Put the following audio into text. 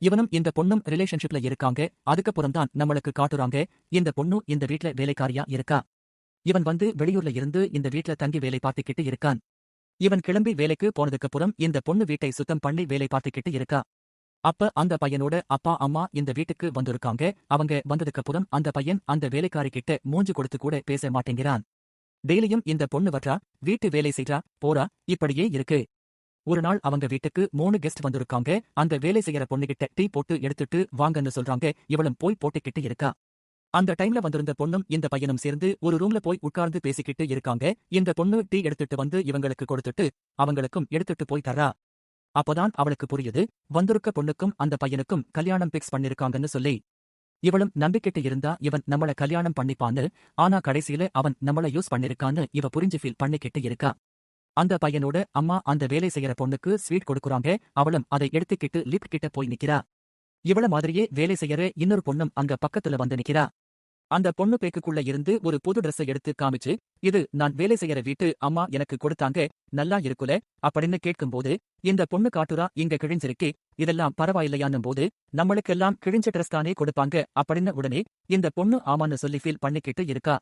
இவனும் இந்த பொண்ணும் ரிலேஷன்ஷிப்ல இருக்காங்க. அதுக்கப்புறம் தான் நம்மளுக்கு காட்டுறாங்க இந்த பொண்ணு இந்த வீட்ல வேலைக்காரியா இருக்கா. இவன் வந்து வெளியூர்ல இருந்து இந்த வீட்ல தங்கி வேலை பார்த்துக்கிட்டு இருக்கான். இவன் கிளம்பி வேலைக்கு போனதுக்கப்புறம் இந்த பொண்ணு வீட்டை சுத்தம் பண்ணி வேலை பார்த்துக்கிட்டு இருக்கா. அப்ப அந்த பையனோட அப்பா அம்மா இந்த வீட்டுக்கு வந்திருக்காங்க. அவங்க வந்ததுக்கப்புறம் அந்த பையன் அந்த வேலைக்காரி கிட்ட மூஞ்சி கொடுத்து கூட பேச மாட்டேங்கிறான். டெய்லியும் இந்த பொண்ணு வர்றா, வீட்டு வேலை செய்றா, போறா, இப்படியே இருக்கு. ஒரு நாள் அவங்க வீட்டுக்கு 3 கெஸ்ட் வந்திருக்காங்க. அந்த வேலை செய்யற பொண்ணுகிட்ட டீ போட்டு எடுத்துட்டு வாங்கன்னு சொல்றாங்க. இவளும் போய் போட்டுக்கிட்டு இருக்கா. அந்த டைம்ல வந்திருந்த பொண்ணும் இந்த பையனும் சேர்ந்து ஒரு ரூம்ல போய் உட்கார்ந்து பேசிக்கிட்டு இருக்காங்க. இந்த பொண்ணு டீ எடுத்துட்டு வந்து இவங்களுக்கு கொடுத்துட்டு அவங்களுக்கும் எடுத்துட்டு போய் தர்றா. அப்பதான் அவளுக்கு புரியுது, வந்திருக்க பொண்ணுக்கும் அந்த பையனுக்கும் கல்யாணம் பிக்ஸ் பண்ணிருக்காங்கன்னு சொல்லி. இவளும் நம்பிக்கிட்டு இருந்தா இவன் நம்மள கல்யாணம் பண்ணிப்பான்னு. ஆனா கடைசியில அவன் நம்மள யூஸ் பண்ணிருக்கான்னு இவ புரிஞ்சு ஃபீல் பண்ணிக்கிட்டு இருக்கா. அந்த பையனோட அம்மா அந்த வேலை செய்யற பொண்ணுக்கு ஸ்வீட் கொடுக்குறாங்க. அவளும் அதை எடுத்துக்கிட்டு லிப்ட் கிட்ட போய் நிக்கிறா. இவள மாதிரியே வேலை செய்யற இன்னொரு பொண்ணும் அங்க பக்கத்துல வந்து நிக்கிறா. அந்த பொண்ணு பேக்குக்குள்ள இருந்து ஒரு புது ட்ரெஸ்ஸை எடுத்து காமிச்சு, இது நான் வேலை செய்யற வீட்டு அம்மா எனக்கு கொடுத்தாங்க, நல்லா இருக்குல அப்படின்னு கேட்கும்போது, இந்த பொண்ணு காட்டுறா இங்க கிழிஞ்சிருக்கே, இதெல்லாம் பரவாயில்லையான்னும் போது, நம்மளுக்கெல்லாம் கிழிஞ்ச ட்ரெஸ் தானே கொடுப்பாங்க அப்படின்னு உடனே இந்த பொண்ணு ஆமான்னு சொல்லி ஃபீல் பண்ணிக்கிட்டு இருக்கா.